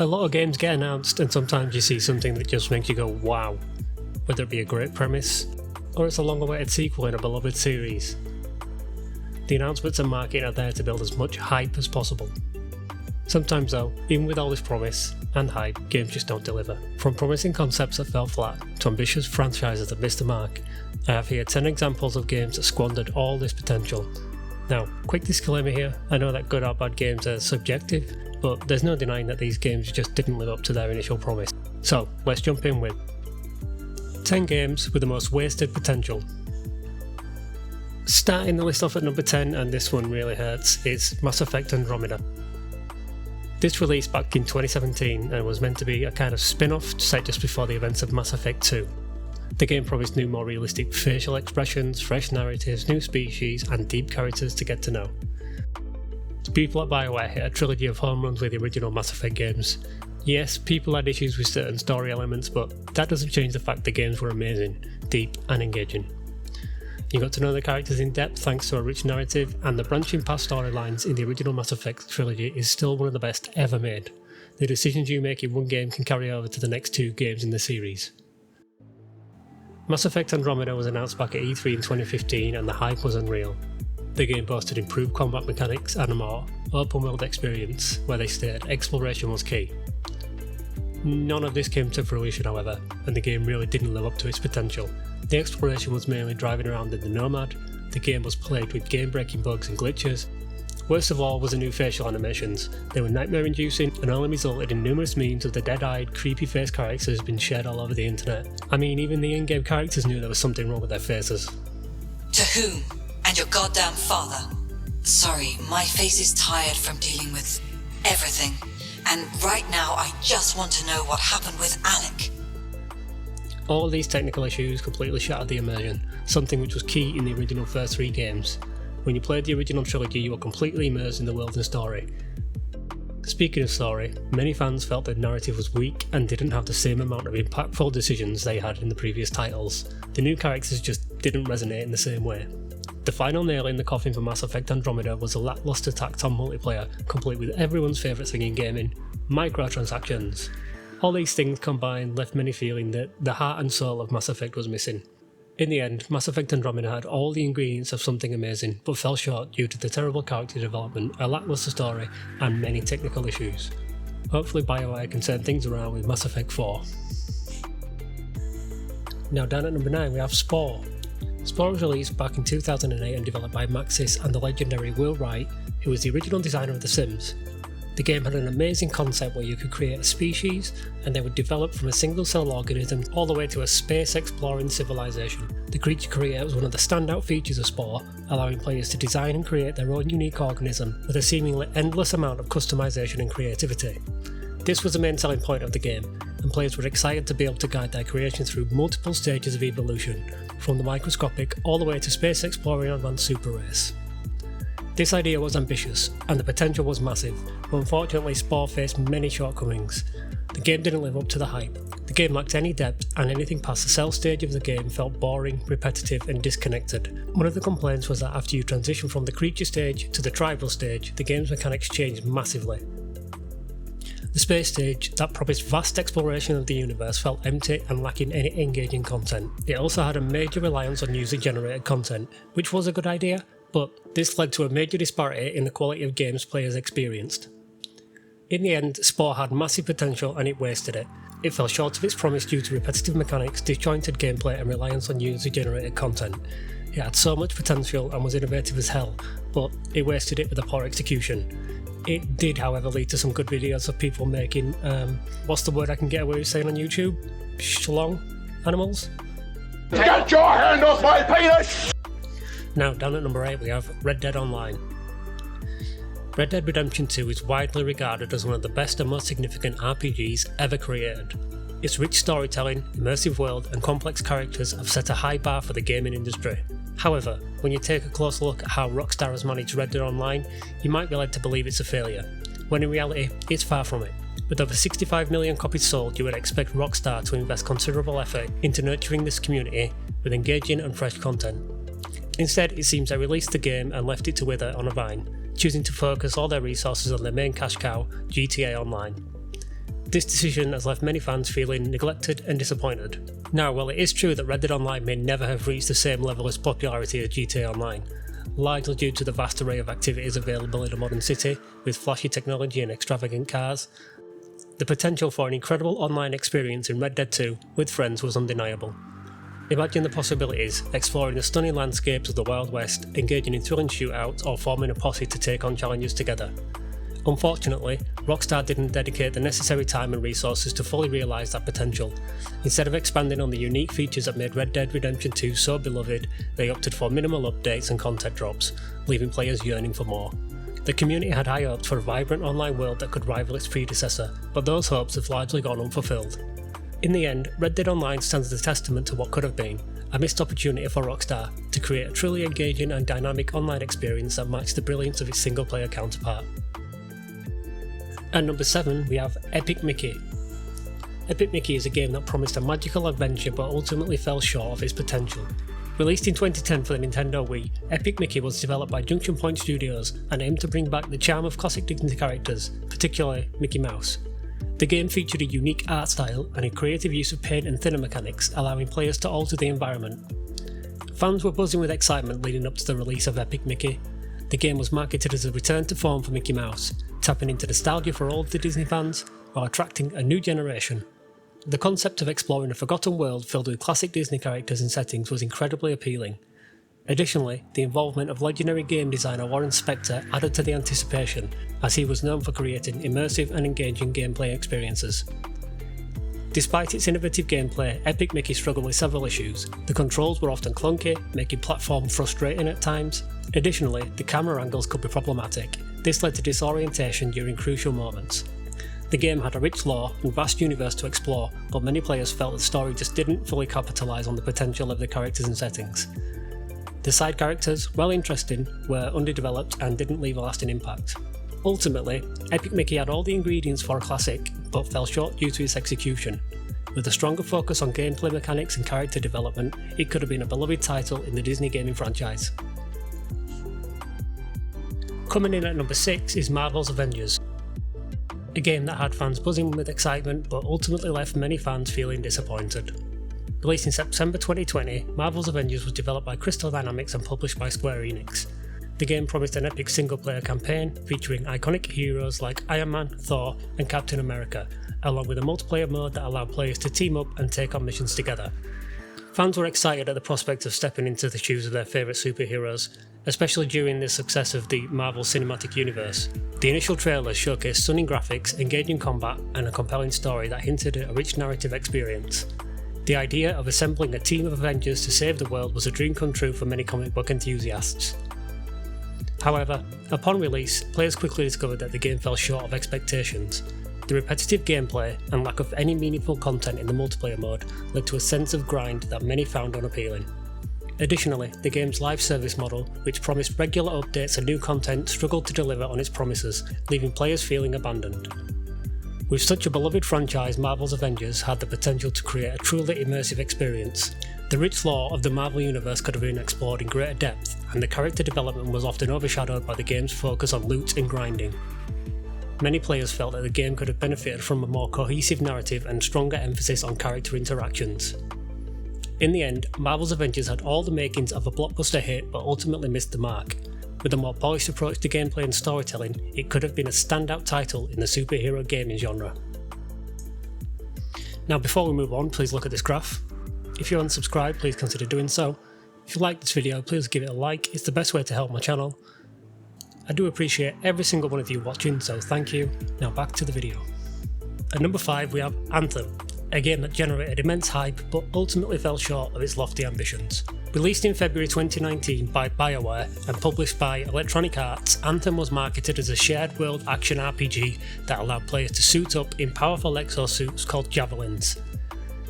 A lot of games get announced and sometimes you see something that just makes you go wow, whether it be a great premise or it's a long-awaited sequel in a beloved series. The announcements and marketing are there to build as much hype as possible. Sometimes though, even with all this promise and hype, games just don't deliver. From promising concepts that fell flat to ambitious franchises that missed the mark, I have here 10 examples of games that squandered all this potential. Now, quick disclaimer here, I know that good or bad games are subjective, but there's no denying that these games just didn't live up to their initial promise. So, let's jump in with 10 games with the most wasted potential. Starting the list off at number 10, and this one really hurts, is Mass Effect Andromeda. This released back in 2017 and was meant to be a kind of spin-off set just before the events of Mass Effect 2. The game promised new, more realistic facial expressions, fresh narratives, new species, and deep characters to get to know. The people at BioWare hit a trilogy of home runs with the original Mass Effect games. Yes, people had issues with certain story elements, but that doesn't change the fact the games were amazing, deep, and engaging. You got to know the characters in depth thanks to a rich narrative, and the branching past storylines in the original Mass Effect trilogy is still one of the best ever made. The decisions you make in one game can carry over to the next 2 games in the series. Mass Effect Andromeda was announced back at E3 in 2015 and the hype was unreal. The game boasted improved combat mechanics and a more open world experience, where they stated exploration was key. None of this came to fruition however, and the game really didn't live up to its potential. The exploration was mainly driving around in the Nomad, the game was plagued with game-breaking bugs and glitches. Worst of all was the new facial animations. They were nightmare-inducing and only resulted in numerous memes of the dead-eyed, creepy-faced characters being shared all over the internet. I mean, even the in-game characters knew there was something wrong with their faces. To whom? And your goddamn father? Sorry, my face is tired from dealing with everything. And right now I just want to know what happened with Alec. All of these technical issues completely shattered the immersion, something which was key in the original first 3 games. When you played the original trilogy, you were completely immersed in the world and story. Speaking of story, many fans felt the narrative was weak and didn't have the same amount of impactful decisions they had in the previous titles. The new characters just didn't resonate in the same way. The final nail in the coffin for Mass Effect Andromeda was the lackluster tact on multiplayer, complete with everyone's favourite thing in gaming, microtransactions. All these things combined left many feeling that the heart and soul of Mass Effect was missing. In the end, Mass Effect Andromeda had all the ingredients of something amazing, but fell short due to the terrible character development, a lackluster story, and many technical issues. Hopefully BioWare can turn things around with Mass Effect 4. Now down at number 9 we have Spore. Spore was released back in 2008 and developed by Maxis and the legendary Will Wright, who was the original designer of The Sims. The game had an amazing concept where you could create a species and they would develop from a single cell organism all the way to a space exploring civilization. The creature creator was one of the standout features of Spore, allowing players to design and create their own unique organism with a seemingly endless amount of customization and creativity. This was the main selling point of the game, and players were excited to be able to guide their creation through multiple stages of evolution, from the microscopic all the way to space exploring advanced super race. This idea was ambitious, and the potential was massive, but unfortunately Spore faced many shortcomings. The game didn't live up to the hype. The game lacked any depth, and anything past the cell stage of the game felt boring, repetitive, and disconnected. One of the complaints was that after you transition from the creature stage to the tribal stage, the game's mechanics changed massively. The space stage, that promised vast exploration of the universe, felt empty and lacking any engaging content. It also had a major reliance on user-generated content, which was a good idea, but this led to a major disparity in the quality of games players experienced. In the end, Spore had massive potential and it wasted it. It fell short of its promise due to repetitive mechanics, disjointed gameplay and reliance on user-generated content. It had so much potential and was innovative as hell, but it wasted it with a poor execution. It did, however, lead to some good videos of people making, what's the word I can get away with saying on YouTube? Schlong animals? Get your hand off my penis! Now, down at number 8 we have Red Dead Online. Red Dead Redemption 2 is widely regarded as one of the best and most significant RPGs ever created. Its rich storytelling, immersive world and complex characters have set a high bar for the gaming industry. However, when you take a closer look at how Rockstar has managed Red Dead Online, you might be led to believe it's a failure, when in reality it's far from it. With over 65 million copies sold, you would expect Rockstar to invest considerable effort into nurturing this community with engaging and fresh content. Instead, it seems they released the game and left it to wither on a vine, choosing to focus all their resources on their main cash cow, GTA Online. This decision has left many fans feeling neglected and disappointed. Now, while it is true that Red Dead Online may never have reached the same level of popularity as GTA Online, largely due to the vast array of activities available in a modern city with flashy technology and extravagant cars, the potential for an incredible online experience in Red Dead 2 with friends was undeniable. Imagine the possibilities, exploring the stunning landscapes of the Wild West, engaging in thrilling shootouts or forming a posse to take on challenges together. Unfortunately, Rockstar didn't dedicate the necessary time and resources to fully realise that potential. Instead of expanding on the unique features that made Red Dead Redemption 2 so beloved, they opted for minimal updates and content drops, leaving players yearning for more. The community had high hopes for a vibrant online world that could rival its predecessor, but those hopes have largely gone unfulfilled. In the end, Red Dead Online stands as a testament to what could have been, a missed opportunity for Rockstar to create a truly engaging and dynamic online experience that matched the brilliance of its single-player counterpart. At number 7, we have Epic Mickey. Epic Mickey is a game that promised a magical adventure but ultimately fell short of its potential. Released in 2010 for the Nintendo Wii, Epic Mickey was developed by Junction Point Studios and aimed to bring back the charm of classic Disney characters, particularly Mickey Mouse. The game featured a unique art style and a creative use of paint and thinner mechanics, allowing players to alter the environment. Fans were buzzing with excitement leading up to the release of Epic Mickey. The game was marketed as a return to form for Mickey Mouse, tapping into nostalgia for all of the Disney fans while attracting a new generation. The concept of exploring a forgotten world filled with classic Disney characters and settings was incredibly appealing. Additionally, the involvement of legendary game designer Warren Spector added to the anticipation, as he was known for creating immersive and engaging gameplay experiences. Despite its innovative gameplay, Epic Mickey struggled with several issues. The controls were often clunky, making platform frustrating at times. Additionally, the camera angles could be problematic. This led to disorientation during crucial moments. The game had a rich lore and vast universe to explore, but many players felt the story just didn't fully capitalise on the potential of the characters and settings. The side characters, while interesting, were underdeveloped and didn't leave a lasting impact. Ultimately, Epic Mickey had all the ingredients for a classic, but fell short due to its execution. With a stronger focus on gameplay mechanics and character development, it could have been a beloved title in the Disney gaming franchise. Coming in at number 6 is Marvel's Avengers. A game that had fans buzzing with excitement but ultimately left many fans feeling disappointed. Released in September 2020, Marvel's Avengers was developed by Crystal Dynamics and published by Square Enix. The game promised an epic single-player campaign featuring iconic heroes like Iron Man, Thor and Captain America, along with a multiplayer mode that allowed players to team up and take on missions together. Fans were excited at the prospect of stepping into the shoes of their favourite superheroes, especially during the success of the Marvel Cinematic Universe. The initial trailers showcased stunning graphics, engaging combat, and a compelling story that hinted at a rich narrative experience. The idea of assembling a team of Avengers to save the world was a dream come true for many comic book enthusiasts. However, upon release, players quickly discovered that the game fell short of expectations. The repetitive gameplay and lack of any meaningful content in the multiplayer mode led to a sense of grind that many found unappealing. Additionally, the game's live service model, which promised regular updates and new content, struggled to deliver on its promises, leaving players feeling abandoned. With such a beloved franchise, Marvel's Avengers had the potential to create a truly immersive experience. The rich lore of the Marvel Universe could have been explored in greater depth, and the character development was often overshadowed by the game's focus on loot and grinding. Many players felt that the game could have benefited from a more cohesive narrative and stronger emphasis on character interactions. In the end, Marvel's Avengers had all the makings of a blockbuster hit but ultimately missed the mark. With a more polished approach to gameplay and storytelling, it could have been a standout title in the superhero gaming genre. Now before we move on, please look at this graph. If you're unsubscribed, please consider doing so. If you like this video, please give it a like, it's the best way to help my channel. I do appreciate every single one of you watching, so thank you. Now back to the video. At number 5 we have Anthem, a game that generated immense hype but ultimately fell short of its lofty ambitions. Released in February 2019 by BioWare and published by Electronic Arts, Anthem was marketed as a shared world action RPG that allowed players to suit up in powerful exosuits called Javelins.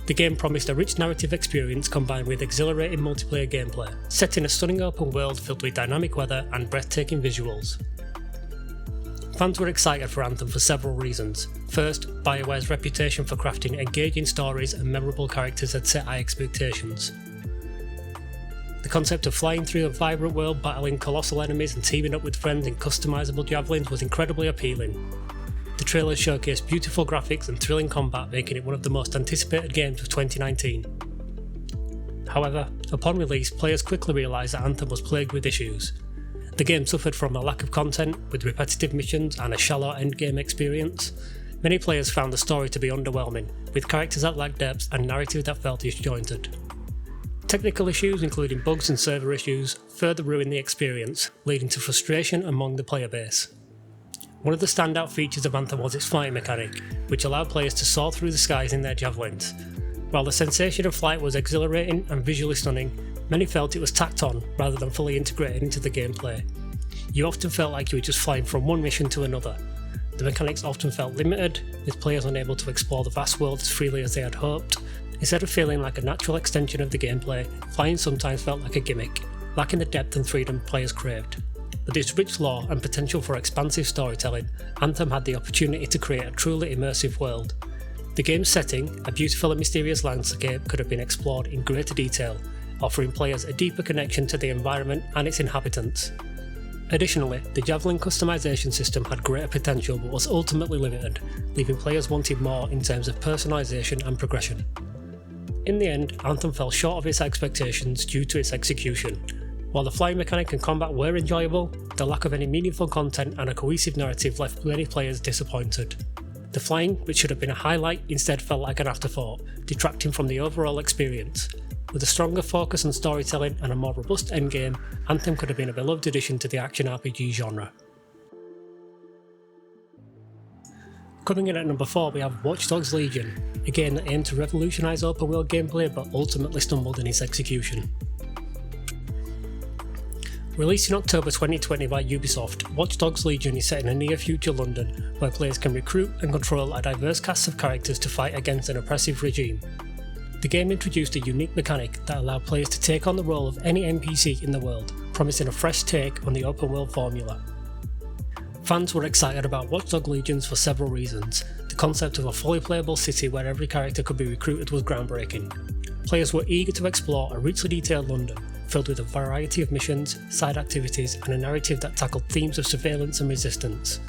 The game promised a rich narrative experience combined with exhilarating multiplayer gameplay, set in a stunning open world filled with dynamic weather and breathtaking visuals. Fans were excited for Anthem for several reasons. First, BioWare's reputation for crafting engaging stories and memorable characters had set high expectations. The concept of flying through a vibrant world, battling colossal enemies and teaming up with friends in customisable javelins was incredibly appealing. The trailer showcased beautiful graphics and thrilling combat, making it one of the most anticipated games of 2019. However, upon release, players quickly realised that Anthem was plagued with issues. The game suffered from a lack of content, with repetitive missions and a shallow endgame experience. Many players found the story to be underwhelming, with characters that lacked depth and narrative that felt disjointed. Technical issues, including bugs and server issues, further ruined the experience, leading to frustration among the player base. One of the standout features of Anthem was its flying mechanic, which allowed players to soar through the skies in their javelins. While the sensation of flight was exhilarating and visually stunning, many felt it was tacked on rather than fully integrated into the gameplay. You often felt like you were just flying from one mission to another. The mechanics often felt limited, with players unable to explore the vast world as freely as they had hoped. Instead of feeling like a natural extension of the gameplay, flying sometimes felt like a gimmick, lacking the depth and freedom players craved. With its rich lore and potential for expansive storytelling, Anthem had the opportunity to create a truly immersive world. The game's setting, a beautiful and mysterious landscape, could have been explored in greater detail, offering players a deeper connection to the environment and its inhabitants. Additionally, the Javelin customization system had greater potential but was ultimately limited, leaving players wanting more in terms of personalization and progression. In the end, Anthem fell short of its expectations due to its execution. While the flying mechanic and combat were enjoyable, the lack of any meaningful content and a cohesive narrative left many players disappointed. The flying, which should have been a highlight, instead felt like an afterthought, detracting from the overall experience. With a stronger focus on storytelling and a more robust endgame, Anthem could have been a beloved addition to the action RPG genre. Coming in at number 4, we have Watchdogs Legion, a game that aimed to revolutionise open world gameplay but ultimately stumbled in its execution. Released in October 2020 by Ubisoft, Watchdogs Legion is set in a near-future London, where players can recruit and control a diverse cast of characters to fight against an oppressive regime. The game introduced a unique mechanic that allowed players to take on the role of any NPC in the world, promising a fresh take on the open world formula. Fans were excited about Watchdogs Legion for several reasons. The concept of a fully playable city where every character could be recruited was groundbreaking. Players were eager to explore a richly detailed London, filled with a variety of missions, side activities, and a narrative that tackled themes of surveillance and resistance.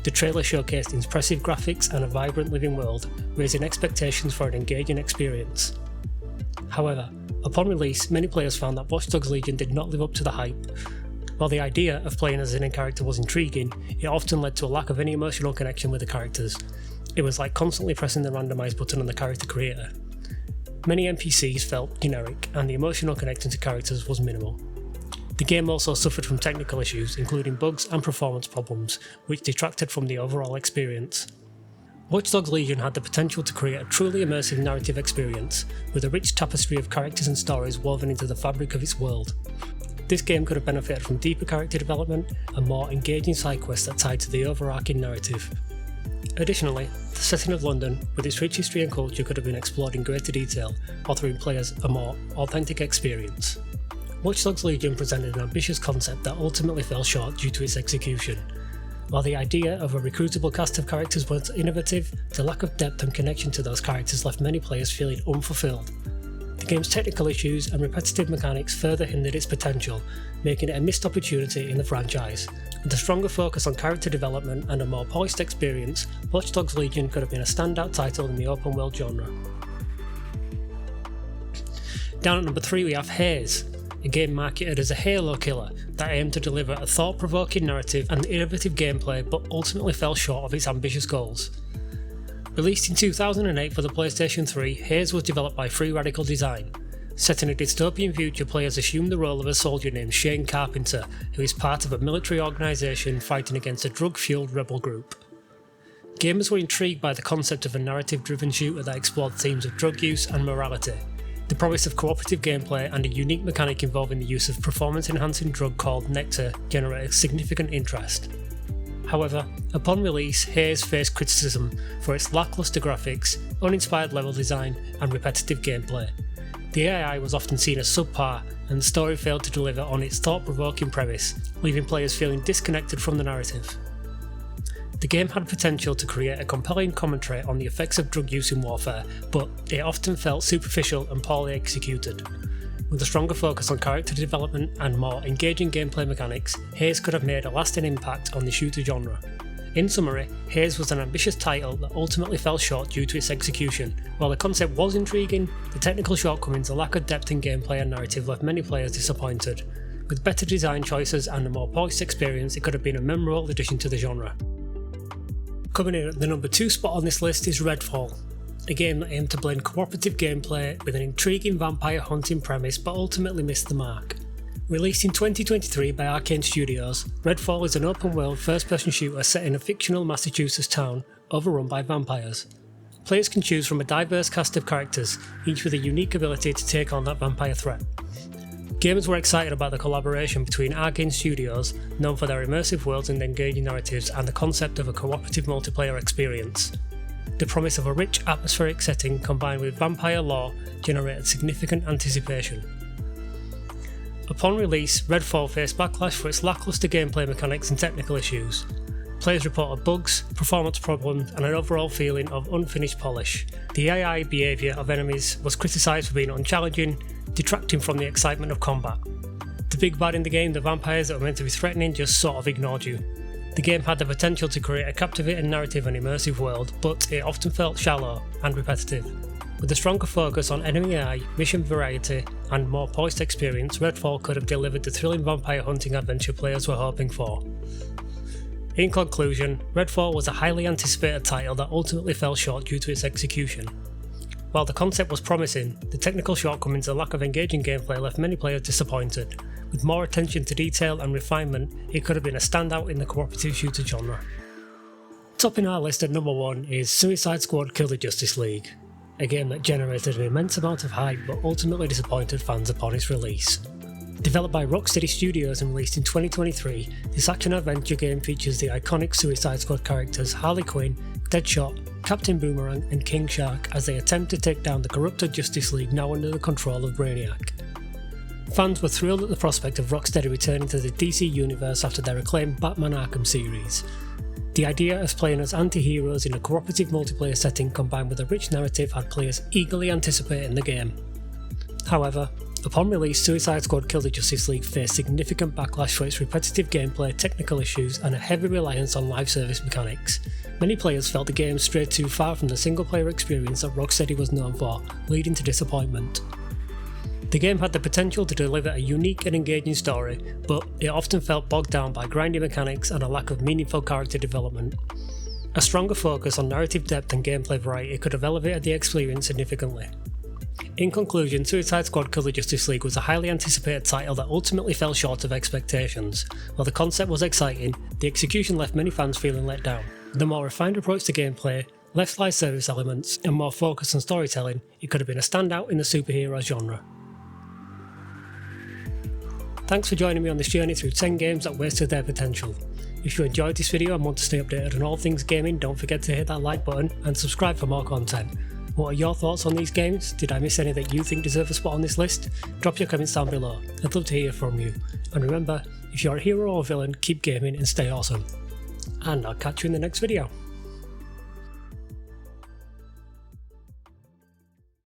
The trailer showcased impressive graphics and a vibrant living world, raising expectations for an engaging experience. However, upon release, many players found that Watchdogs Legion did not live up to the hype. While the idea of playing as an in-character was intriguing, it often led to a lack of any emotional connection with the characters. It was like constantly pressing the randomise button on the character creator. Many NPCs felt generic, and the emotional connection to characters was minimal. The game also suffered from technical issues, including bugs and performance problems, which detracted from the overall experience. Watchdogs Legion had the potential to create a truly immersive narrative experience, with a rich tapestry of characters and stories woven into the fabric of its world. This game could have benefited from deeper character development and more engaging side quests that tied to the overarching narrative. Additionally, the setting of London, with its rich history and culture, could have been explored in greater detail, offering players a more authentic experience. Watchdogs Legion presented an ambitious concept that ultimately fell short due to its execution. While the idea of a recruitable cast of characters was innovative, the lack of depth and connection to those characters left many players feeling unfulfilled. The game's technical issues and repetitive mechanics further hindered its potential, making it a missed opportunity in the franchise. With a stronger focus on character development and a more polished experience, Watchdogs Legion could have been a standout title in the open world genre. Down at number 3 we have Haze, a game marketed as a Halo killer that aimed to deliver a thought-provoking narrative and innovative gameplay but ultimately fell short of its ambitious goals. Released in 2008 for the PlayStation 3, Haze was developed by Free Radical Design. Set in a dystopian future, players assume the role of a soldier named Shane Carpenter, who is part of a military organisation fighting against a drug-fueled rebel group. Gamers were intrigued by the concept of a narrative-driven shooter that explored themes of drug use and morality. The promise of cooperative gameplay and a unique mechanic involving the use of performance-enhancing drug called Nectar generated significant interest. However, upon release, Haze faced criticism for its lacklustre graphics, uninspired level design, and repetitive gameplay. The AI was often seen as subpar, and the story failed to deliver on its thought-provoking premise, leaving players feeling disconnected from the narrative. The game had potential to create a compelling commentary on the effects of drug use in warfare, but it often felt superficial and poorly executed. With a stronger focus on character development and more engaging gameplay mechanics, Haze could have made a lasting impact on the shooter genre. In summary, Haze was an ambitious title that ultimately fell short due to its execution. While the concept was intriguing, the technical shortcomings and lack of depth in gameplay and narrative left many players disappointed. With better design choices and a more polished experience, it could have been a memorable addition to the genre. Coming in at the number 2 spot on this list is Redfall, a game that aimed to blend cooperative gameplay with an intriguing vampire hunting premise but ultimately missed the mark. Released in 2023 by Arcane Studios, Redfall is an open-world first-person shooter set in a fictional Massachusetts town overrun by vampires. Players can choose from a diverse cast of characters, each with a unique ability to take on that vampire threat. Gamers were excited about the collaboration between Arcane Studios, known for their immersive worlds and engaging narratives, and the concept of a cooperative multiplayer experience. The promise of a rich atmospheric setting combined with vampire lore generated significant anticipation. Upon release, Redfall faced backlash for its lacklustre gameplay mechanics and technical issues. Players reported bugs, performance problems, and an overall feeling of unfinished polish. The AI behaviour of enemies was criticised for being unchallenging, detracting from the excitement of combat. The big bad in the game, the vampires that were meant to be threatening, just sort of ignored you. The game had the potential to create a captivating narrative and immersive world, but it often felt shallow and repetitive. With a stronger focus on enemy AI, mission variety, and more polished experience, Redfall could have delivered the thrilling vampire hunting adventure players were hoping for. In conclusion, Redfall was a highly anticipated title that ultimately fell short due to its execution. While the concept was promising, the technical shortcomings and lack of engaging gameplay left many players disappointed. With more attention to detail and refinement, it could have been a standout in the cooperative shooter genre. Topping our list at number 1 is Suicide Squad Kill the Justice League, a game that generated an immense amount of hype but ultimately disappointed fans upon its release. Developed by Rocksteady Studios and released in 2023, this action-adventure game features the iconic Suicide Squad characters Harley Quinn, Deadshot, Captain Boomerang and King Shark as they attempt to take down the corrupted Justice League now under the control of Brainiac. Fans were thrilled at the prospect of Rocksteady returning to the DC universe after their acclaimed Batman Arkham series. The idea of playing as anti-heroes in a cooperative multiplayer setting combined with a rich narrative had players eagerly anticipating the game. However, upon release, Suicide Squad Kill the Justice League faced significant backlash for its repetitive gameplay, technical issues, and a heavy reliance on live service mechanics. Many players felt the game strayed too far from the single-player experience that Rocksteady was known for, leading to disappointment. The game had the potential to deliver a unique and engaging story, but it often felt bogged down by grindy mechanics and a lack of meaningful character development. A stronger focus on narrative depth and gameplay variety could have elevated the experience significantly. In conclusion, Suicide Squad Kill the Justice League was a highly anticipated title that ultimately fell short of expectations. While the concept was exciting, the execution left many fans feeling let down. The more refined approach to gameplay, less live service elements, and more focus on storytelling, it could have been a standout in the superhero genre. Thanks for joining me on this journey through 10 games that wasted their potential. If you enjoyed this video and want to stay updated on all things gaming, don't forget to hit that like button and subscribe for more content. What are your thoughts on these games? Did I miss any that you think deserve a spot on this list? Drop your comments down below, I'd love to hear from you. And remember, if you're a hero or villain, keep gaming and stay awesome. And I'll catch you in the next video.